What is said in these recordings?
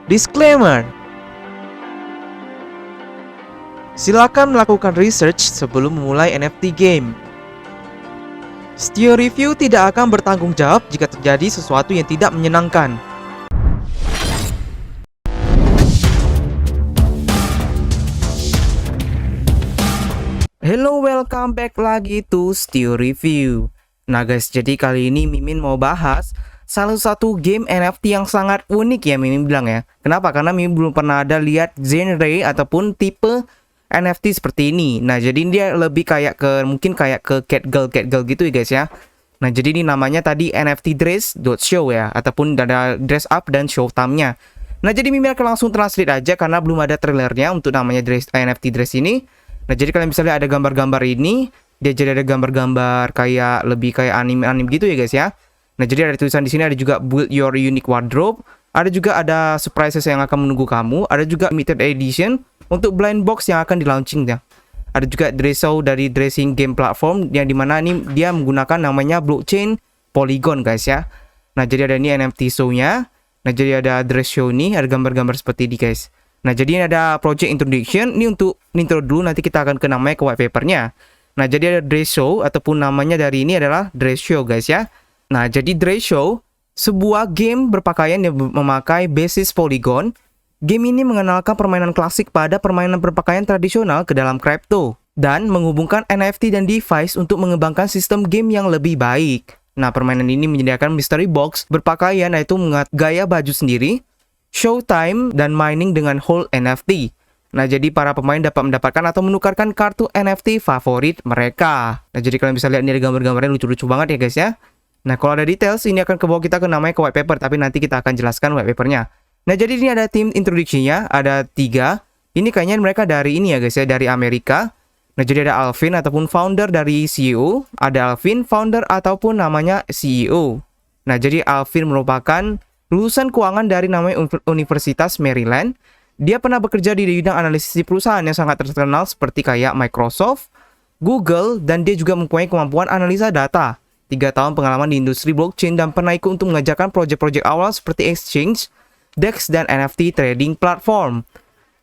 Disclaimer: silakan melakukan research sebelum memulai NFT game. Stio Review tidak akan bertanggung jawab jika terjadi sesuatu yang tidak menyenangkan. Hello, welcome back lagi to Stio Review. Nah guys, jadi kali ini Mimin mau bahas salah satu game NFT yang sangat unik ya, Mimin bilang ya. Kenapa? Karena Mimin belum pernah ada lihat genre ataupun tipe NFT seperti ini. Nah, jadi dia lebih kayak ke mungkin kayak ke cat girl gitu ya guys ya. Nah, jadi ini namanya tadi NFT Dress.show ya, ataupun ada dress up dan show time-nya. Nah, jadi Mimin akan langsung translate aja karena belum ada trailernya untuk namanya NFT Dress ini. Nah, jadi kalian bisa lihat ada gambar-gambar ini. Dia jadi ada gambar-gambar kayak lebih kayak anime gitu ya guys ya. Nah, jadi ada tulisan di sini, ada juga build your unique wardrobe. Ada juga ada surprises yang akan menunggu kamu. Ada juga limited edition untuk blind box yang akan di launching ya. Ada juga dress show dari dressing game platform yang dimana ini dia menggunakan namanya blockchain Polygon guys ya. Nah, jadi ada ini NFT show-nya. Nah, jadi ada dress show nih, ada gambar-gambar seperti ini guys. Nah, jadi ini ada project introduction. Ini untuk intro dulu, nanti kita akan ke namanya ke white paper-nya. Nah, jadi ada dress show ataupun namanya dari ini adalah dress show guys ya. Nah, jadi dress show sebuah game berpakaian yang memakai basis Polygon. Game ini mengenalkan permainan klasik pada permainan berpakaian tradisional ke dalam kripto dan menghubungkan NFT dan device untuk mengembangkan sistem game yang lebih baik. Nah, permainan ini menyediakan mystery box berpakaian yaitu gaya baju sendiri, showtime, dan mining dengan whole NFT. Nah, jadi para pemain dapat mendapatkan atau menukarkan kartu NFT favorit mereka. Nah, jadi kalian bisa lihat ini ada gambar-gambarnya lucu-lucu banget ya guys ya. Nah, kalau ada details ini akan kebawa kita ke namanya ke white paper, tapi nanti kita akan jelaskan white papernya. Nah, jadi ini ada tim introduction-nya, ada 3. Ini kayaknya mereka dari ini ya guys ya, dari Amerika. Nah, jadi ada Alvin ataupun founder dari CEO, ada Alvin founder ataupun namanya CEO. Nah, jadi Alvin merupakan lulusan keuangan dari namanya Universitas Maryland. Dia pernah bekerja di bidang analisis di perusahaan yang sangat terkenal seperti kayak Microsoft, Google, dan dia juga mempunyai kemampuan analisa data. 3 tahun pengalaman di industri blockchain dan pernah ikut untuk mengerjakan proyek-proyek awal seperti exchange, DEX, dan NFT trading platform.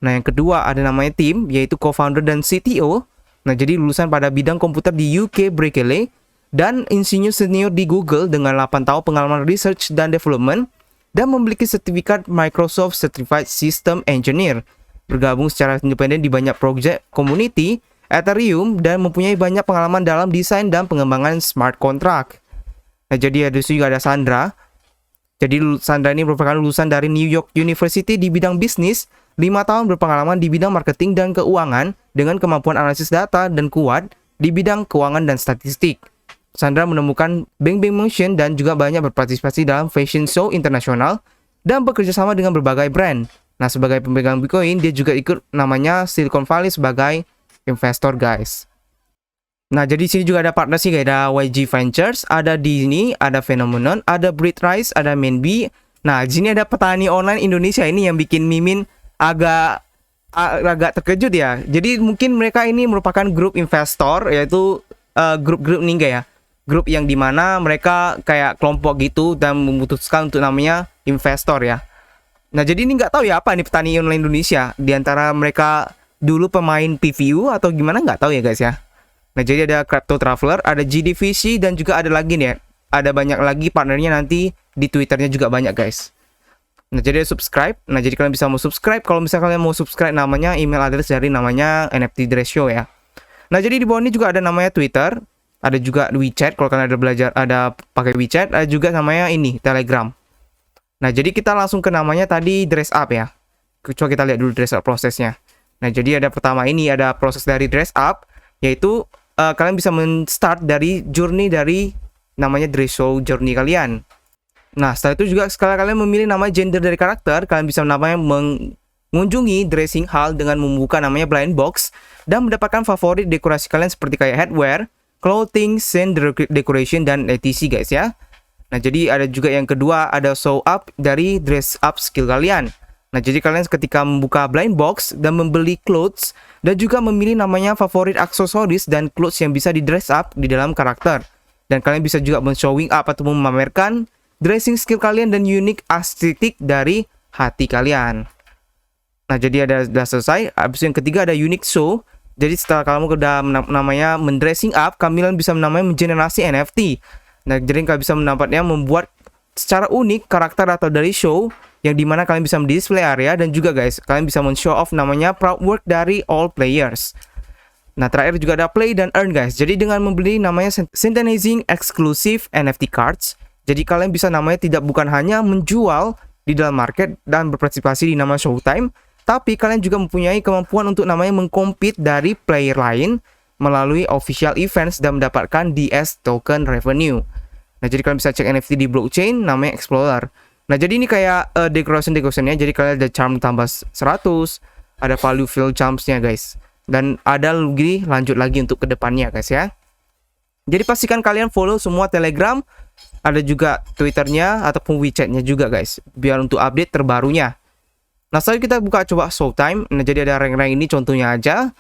Nah, yang kedua ada namanya Tim, yaitu co-founder dan CTO. Nah, jadi lulusan pada bidang komputer di UK Berkeley dan insinyur senior di Google dengan 8 tahun pengalaman research dan development dan memiliki sertifikat Microsoft Certified System Engineer. Bergabung secara independen di banyak proyek community Ethereum dan mempunyai banyak pengalaman dalam desain dan pengembangan smart contract. Nah, jadi juga ada Sandra. Jadi Sandra ini merupakan lulusan dari New York University di bidang bisnis, 5 tahun berpengalaman di bidang marketing dan keuangan dengan kemampuan analisis data dan kuat di bidang keuangan dan statistik. Sandra menemukan Bang Motion dan juga banyak berpartisipasi dalam fashion show internasional dan bekerja sama dengan berbagai brand. Nah, sebagai pemegang Bitcoin, dia juga ikut namanya Silicon Valley sebagai investor guys. Nah, jadi sini juga ada partner sih, ada YG Ventures, ada Disney, ada Phenomenon, ada Breedrise, ada Menbi. Nah, di sini ada petani online Indonesia ini yang bikin Mimin agak terkejut ya. Jadi mungkin mereka ini merupakan grup investor, yaitu grup-grup Ninja ya. Grup yang dimana mereka kayak kelompok gitu dan memutuskan untuk namanya investor ya. Nah, jadi ini nggak tahu ya apa nih petani online Indonesia. Di antara mereka dulu pemain PVU atau gimana nggak tahu ya guys ya. Nah, jadi ada Crypto Traveler, ada GDVC, dan juga ada lagi nih ya. Ada banyak lagi partnernya nanti di Twitternya juga banyak guys. Nah, jadi ada subscribe. Nah, jadi kalian bisa mau subscribe. Kalau misalnya kalian mau subscribe namanya, email address dari namanya NFT Dress Show ya. Nah, jadi di bawah ini juga ada namanya Twitter. Ada juga WeChat, kalau kalian ada belajar, ada pakai WeChat. Ada juga namanya ini, Telegram. Nah, jadi kita langsung ke namanya tadi Dress Up ya. Coba kita lihat dulu Dress Up prosesnya. Nah, jadi ada pertama ini, ada proses dari Dress Up, yaitu kalian bisa men-start dari journey dari namanya dress show journey kalian. Nah, setelah itu juga sekali kalian memilih nama gender dari karakter, kalian bisa namanya mengunjungi dressing hall dengan membuka namanya blind box dan mendapatkan favorit dekorasi kalian seperti kayak headwear, clothing, scene decoration, dan etc guys ya. Nah, jadi ada juga yang kedua, ada show up dari dress up skill kalian. Nah, jadi kalian ketika membuka blind box dan membeli clothes dan juga memilih namanya favorit aksesoris dan clothes yang bisa di dress up di dalam karakter. Dan kalian bisa juga men-showing up atau memamerkan dressing skill kalian dan unique estetik dari hati kalian. Nah, jadi udah selesai. Habis yang ketiga ada unique show. Jadi setelah kamu udah namanya mendressing up, kalian bisa namanya mengenerasi NFT. Nah, jadi kalian bisa mendapatnya membuat secara unik karakter atau dari show yang dimana kalian bisa mendisplay area, dan juga guys, kalian bisa men-show off namanya proud work dari all players. Nah, terakhir juga ada play dan earn guys. Jadi dengan membeli namanya synthesizing exclusive NFT cards, jadi kalian bisa namanya bukan hanya menjual di dalam market dan berpartisipasi di nama Showtime, tapi kalian juga mempunyai kemampuan untuk namanya mengcompete dari player lain melalui official events dan mendapatkan DS token revenue. Nah, jadi kalian bisa cek NFT di blockchain namanya Explorer. Nah, jadi ini kayak decoration-decorationnya. Jadi kalian ada charm tambah 100, ada value fill charms-nya guys. Dan ada lagi lanjut lagi untuk kedepannya guys ya. Jadi pastikan kalian follow semua Telegram, ada juga Twitternya ataupun WeChatnya juga guys, biar untuk update terbarunya. Nah, setelah kita buka coba Showtime. Nah, jadi ada rank-rank ini contohnya aja.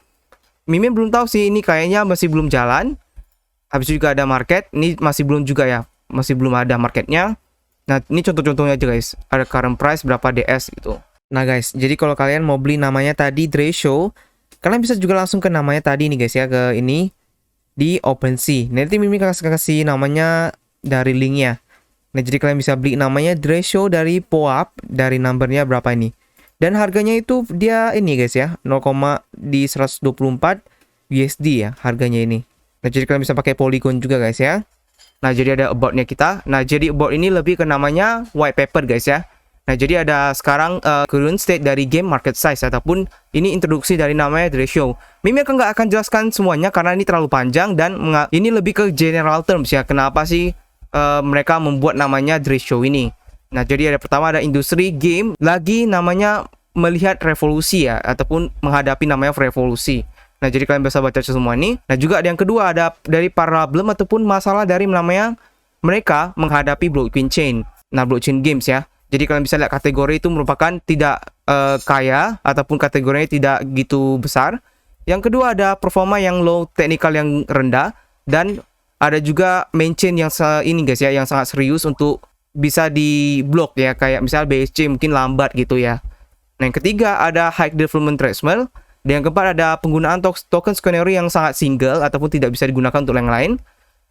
Mimin belum tahu sih, ini kayaknya masih belum jalan. Habis itu juga ada market, ini masih belum juga ya, masih belum ada marketnya. Nah, ini contoh-contohnya aja guys. Ada current price berapa DS gitu. Nah guys, jadi kalau kalian mau beli namanya tadi Dre Show, kalian bisa juga langsung ke namanya tadi nih guys ya, ke ini di OpenSea. Nanti Mimin kasih namanya dari linknya. Nah, jadi kalian bisa beli namanya Dre Show dari POAP, dari numbernya berapa ini. Dan harganya itu dia ini guys ya, 0, di 124 USD ya harganya ini. Nah, jadi kalian bisa pakai Polygon juga guys ya. Nah, jadi ada about-nya kita. Nah, jadi about ini lebih ke namanya white paper guys ya. Nah, jadi ada sekarang current state dari game market size, ataupun ini introduksi dari namanya Dre Show. Mimi nggak akan jelaskan semuanya karena ini terlalu panjang, dan ini lebih ke general terms ya. Kenapa sih mereka membuat namanya Dre Show ini? Nah, jadi ada pertama ada industri game lagi namanya melihat revolusi ya, ataupun menghadapi namanya revolusi. Nah, jadi kalian bisa baca semua ini. Nah, juga ada yang kedua ada dari problem ataupun masalah dari namanya mereka menghadapi blockchain chain. Nah, blockchain games ya. Jadi kalian bisa lihat kategori itu merupakan tidak kaya ataupun kategorinya tidak gitu besar. Yang kedua ada performa yang low, technical yang rendah, dan ada juga main chain yang ini guys ya, yang sangat serius untuk bisa di blok ya, kayak misal BSC mungkin lambat gitu ya. Nah, yang ketiga ada high development threshold, dan yang keempat ada penggunaan token scenario yang sangat single ataupun tidak bisa digunakan untuk yang lain.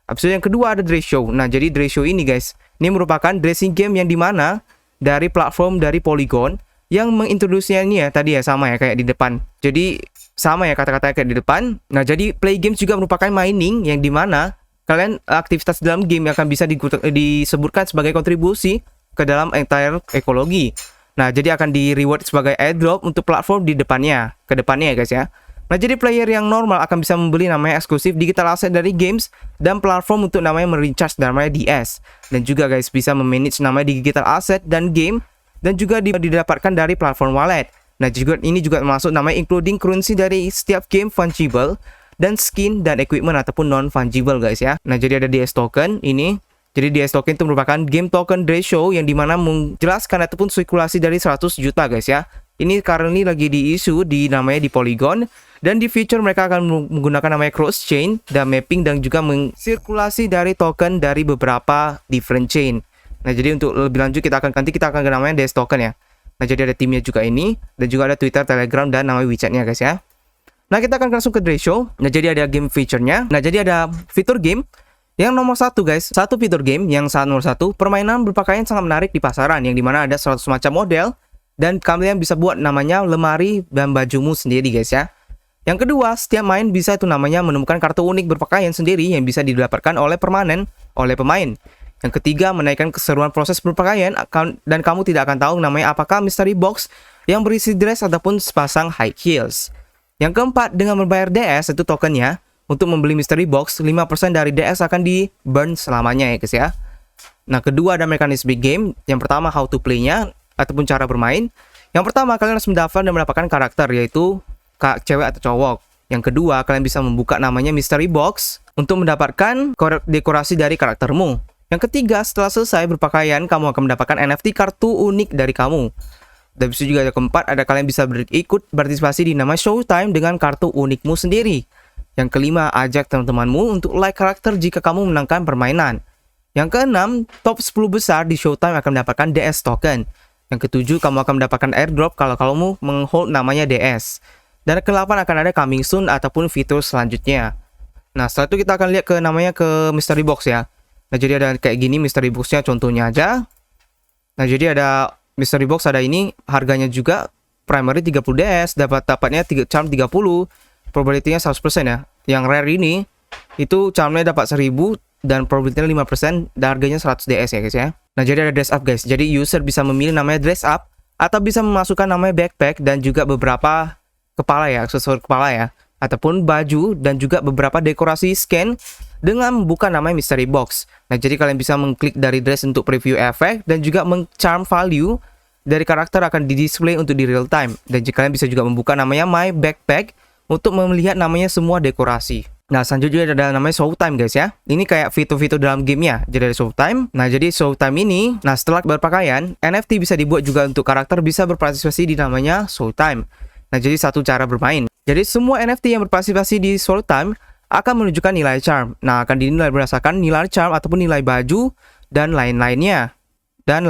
Habis itu yang kedua ada Dre Show. Nah, jadi Dre Show ini guys, ini merupakan dressing game yang dimana dari platform dari Polygon yang mengintroduksinya ini ya, tadi ya sama ya kayak di depan. Jadi sama ya kata-katanya kayak di depan. Nah, jadi play games juga merupakan mining yang dimana kalian aktivitas dalam game yang akan bisa disebutkan sebagai kontribusi ke dalam entire ekologi. Nah, jadi akan di reward sebagai airdrop untuk platform di depannya, ke depannya ya guys ya. Nah, jadi player yang normal akan bisa membeli namanya eksklusif digital asset dari games dan platform untuk namanya merecharge namanya DS. Dan juga guys bisa memanage namanya digital asset dan game, dan juga didapatkan dari platform wallet. Nah, juga ini juga termasuk namanya including currency dari setiap game fungible, dan skin dan equipment ataupun non fungible guys ya. Nah, jadi ada DS token ini. Jadi DS token itu merupakan game token Dre Show yang dimana menjelaskan ataupun sirkulasi dari 100 juta guys ya. Ini currently lagi di issue di namanya di Polygon, dan di future mereka akan menggunakan namanya cross chain dan mapping, dan juga mensirkulasi dari token dari beberapa different chain. Nah, jadi untuk lebih lanjut kita akan ke namanya DS token ya. Nah, jadi ada timnya juga ini, dan juga ada Twitter, Telegram, dan namanya WeChatnya guys ya. Nah, kita akan langsung ke Dre Show. Nah, jadi ada game feature-nya. Nah, jadi ada fitur game yang nomor satu guys. Satu fitur game yang nomor satu, permainan berpakaian sangat menarik di pasaran, yang dimana ada 100 macam model, dan kalian bisa buat namanya lemari dan bajumu sendiri guys ya. Yang kedua, setiap main bisa itu namanya menemukan kartu unik berpakaian sendiri yang bisa didapatkan oleh permanen oleh pemain. Yang ketiga, menaikkan keseruan proses berpakaian, dan kamu tidak akan tahu namanya apakah mystery box yang berisi dress ataupun sepasang high heels. Yang keempat, dengan membayar DS itu tokennya, untuk membeli mystery box, 5% dari DS akan di burn selamanya ya guys ya. Nah, kedua ada mekanisme game. Yang pertama how to play-nya ataupun cara bermain. Yang pertama, kalian harus mendaftar dan mendapatkan karakter, yaitu cewek atau cowok. Yang kedua, kalian bisa membuka namanya mystery box untuk mendapatkan dekorasi dari karaktermu. Yang ketiga, setelah selesai berpakaian, kamu akan mendapatkan NFT kartu unik dari kamu. Dan bisa juga ada keempat, ada kalian bisa ikut partisipasi di nama Showtime dengan kartu unikmu sendiri. Yang kelima, ajak teman-temanmu untuk like karakter jika kamu menangkan permainan. Yang keenam, top 10 besar di Showtime akan mendapatkan DS token. Yang ketujuh, kamu akan mendapatkan airdrop kalau kamu menghold namanya DS. Dan ke-8 akan ada coming soon ataupun fitur selanjutnya. Nah, setelah itu kita akan lihat ke namanya ke mystery box ya. Nah, jadi ada kayak gini mystery boxnya, contohnya aja. Nah, jadi ada mystery box, ada ini, harganya juga primary 30 DS, dapatnya charm 30, probability-nya 100% ya. Yang rare ini, itu charmnya dapat 1000, dan probability-nya 5%, dan harganya 100 DS ya guys ya. Nah, jadi ada dress up guys, jadi user bisa memilih namanya dress up, atau bisa memasukkan namanya backpack, dan juga beberapa kepala ya, aksesoris kepala ya, ataupun baju, dan juga beberapa dekorasi scan, dengan membuka namanya mystery box. Nah, jadi kalian bisa mengklik dari dress untuk preview efek dan juga charm value dari karakter akan di-display untuk di real time. Dan jika kalian bisa juga membuka namanya my backpack untuk melihat namanya semua dekorasi. Nah, selanjutnya ada namanya showtime guys ya. Ini kayak fitur-fitur dalam gamenya. Jadi ada showtime. Nah, jadi showtime ini, nah setelah berpakaian, NFT bisa dibuat juga untuk karakter bisa berpartisipasi di namanya showtime. Nah, jadi satu cara bermain. Jadi semua NFT yang berpartisipasi di showtime akan menunjukkan nilai charm. Nah, akan dinilai berdasarkan nilai charm ataupun nilai baju dan lain-lainnya. Dan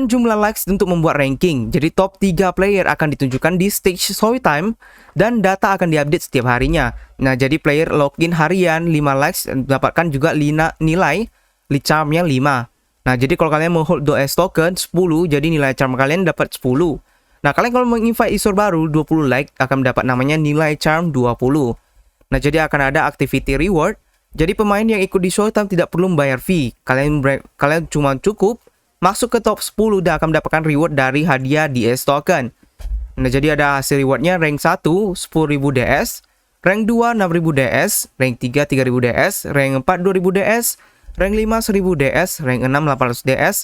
jumlah likes untuk membuat ranking. Jadi top 3 player akan ditunjukkan di stage showtime dan data akan diupdate setiap harinya. Nah, jadi player login harian 5 likes mendapatkan juga nilai charmnya 5. Nah, jadi kalau kalian mau hold DS token 10, jadi nilai charm kalian dapat 10. Nah, kalian kalau menginvite user baru 20 like akan mendapat namanya nilai charm 20. Nah, jadi akan ada activity reward. Jadi pemain yang ikut di showtime tidak perlu membayar fee. Kalian cuma cukup masuk ke top 10 dan akan mendapatkan reward dari hadiah DS token. Nah, jadi ada hasil rewardnya rank 1 10.000 DS, rank 2 6.000 DS, rank 3 3.000 DS, rank 4 2.000 DS, rank 5 1.000 DS, rank 6 800 DS,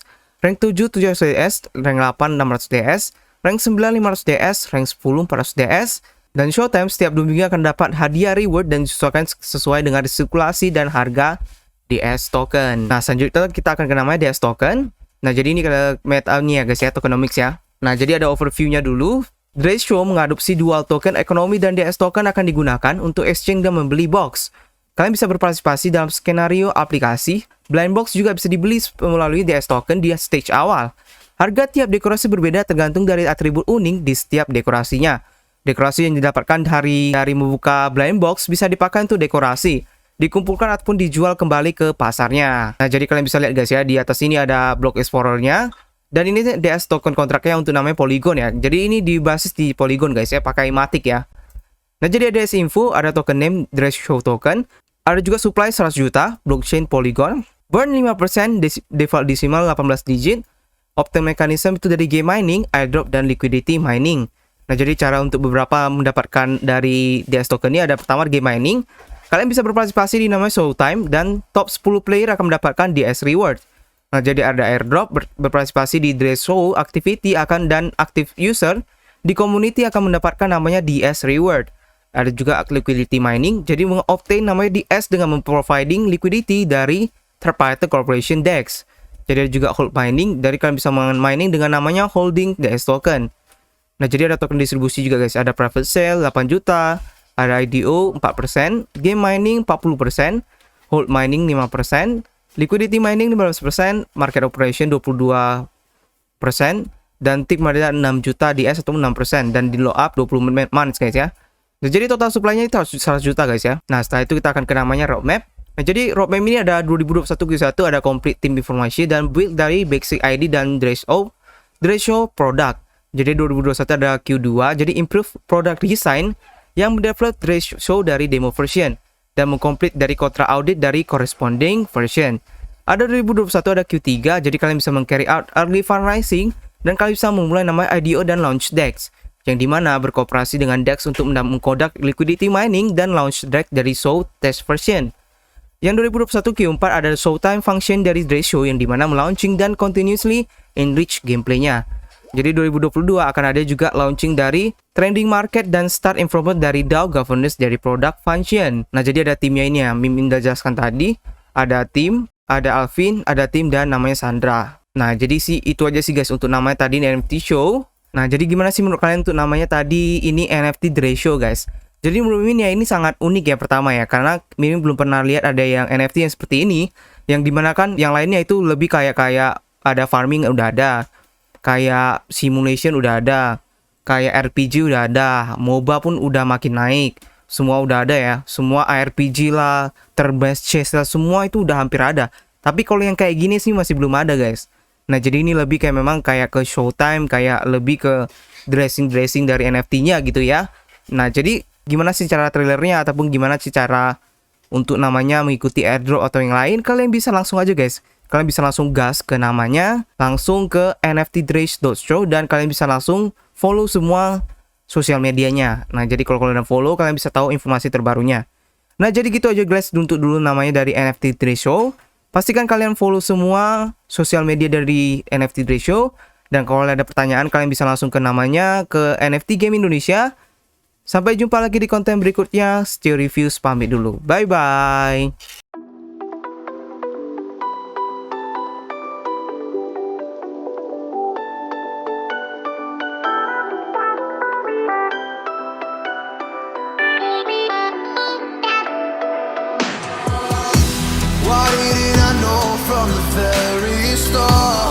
rank 7 700 DS, rank 8 600 DS, rank 9 500 DS, rank 10 400 DS. Dan showtime setiap 2 minggu akan dapat hadiah reward dan disesuaikan sesuai dengan sirkulasi dan harga DS token. Nah, selanjutnya kita akan ke namanya DS token. Nah, jadi ini ke meta nih ya guys ya, tokenomics ya. Nah, jadi ada overview-nya dulu. Drayshow mengadopsi dual token ekonomi dan DS token akan digunakan untuk exchange dan membeli box. Kalian bisa berpartisipasi dalam skenario aplikasi. Blind box juga bisa dibeli melalui DS token di stage awal. Harga tiap dekorasi berbeda tergantung dari atribut unik di setiap dekorasinya. Dekorasi yang didapatkan dari membuka blind box bisa dipakai untuk dekorasi, dikumpulkan ataupun dijual kembali ke pasarnya. Nah, jadi kalian bisa lihat guys ya, di atas ini ada block explorer-nya. Dan ini DS token kontraknya untuk namanya Polygon ya. Jadi ini dibasis di Polygon guys ya, pakai Matic ya. Nah, jadi ada DS info, ada token name Drayshow token, ada juga supply 100 juta, blockchain Polygon, burn 5%, default decimal 18 digit, optim mechanism itu dari game mining, airdrop dan liquidity mining. Nah, jadi cara untuk beberapa mendapatkan dari DS token ini ada pertama game mining. Kalian bisa berpartisipasi di namanya showtime dan top 10 player akan mendapatkan DS reward. Nah, jadi ada airdrop, berpartisipasi di Drayshow activity akan dan active user di community akan mendapatkan namanya DS reward. Ada juga liquidity mining, jadi mengobtain namanya DS dengan memproviding liquidity dari third party corporation DEX. Jadi ada juga hold mining, dari kalian bisa mining dengan namanya holding DS token. Nah, jadi ada token distribusi juga guys, ada private sale 8 juta, ada IDO 4%, game mining 40%, hold mining 5%, liquidity mining 15%, market operation 22%, dan tip ada 6 juta DS atau 6%, dan di low up 20 months guys ya. Nah, jadi total supply-nya itu 100 juta guys ya. Nah, setelah itu kita akan ke namanya roadmap. Nah, jadi roadmap ini ada 2021 Q1, ada complete team information dan build dari basic ID dan Drayshow product. Jadi 2021 ada Q2, jadi improve product design yang mendevelop Drayshow dari demo version dan mengkomplit dari kontra audit dari corresponding version. Ada 2021 ada Q3, jadi kalian bisa meng-carry out early fundraising dan kalian bisa memulai namanya IDO dan launch DEX, yang dimana berkooperasi dengan DEX untuk mengkodak liquidity mining dan launch DEX dari Show test version. Yang 2021 Q4 ada showtime function dari Drayshow yang dimana melaunching dan continuously enrich gameplaynya. Jadi 2022 akan ada juga launching dari trending market dan start improvement dari DAO governance dari product function. Nah, jadi ada timnya ini ya, Mimin udah jelaskan tadi. Ada tim, ada Alvin, ada tim dan namanya Sandra. Nah, jadi itu aja sih guys untuk namanya tadi NFT show. Nah, jadi gimana sih menurut kalian untuk namanya tadi ini NFT Drayshow guys? Jadi menurut Mimin ya ini sangat unik ya pertama ya, karena Mimin belum pernah lihat ada yang NFT yang seperti ini, yang dimana kan yang lainnya itu lebih kayak ada farming udah ada. kayak simulation udah ada, kayak RPG udah ada, MOBA pun udah makin naik. Semua udah ada ya, semua ARPG lah, turn-based chess lah, semua itu udah hampir ada. Tapi kalau yang kayak gini sih masih belum ada guys. Nah jadi ini lebih kayak memang kayak ke showtime, kayak lebih ke dressing dari NFT-nya gitu ya. Nah jadi gimana sih cara trailernya ataupun gimana sih cara untuk namanya mengikuti airdrop atau yang lain, kalian bisa langsung aja guys. Kalian bisa langsung gas ke namanya, langsung ke nftdrace.show dan kalian bisa langsung follow semua sosial medianya. Nah, jadi kalau kalian udah follow, kalian bisa tahu informasi terbarunya. Nah, jadi gitu aja guys untuk dulu namanya dari NFT Drace Show. Pastikan kalian follow semua sosial media dari NFT Drace Show. Dan kalau ada pertanyaan, kalian bisa langsung ke namanya, ke NFT Game Indonesia. Sampai jumpa lagi di konten berikutnya. Stay Reviews pamit dulu. Bye-bye. Why didn't I know from the very start?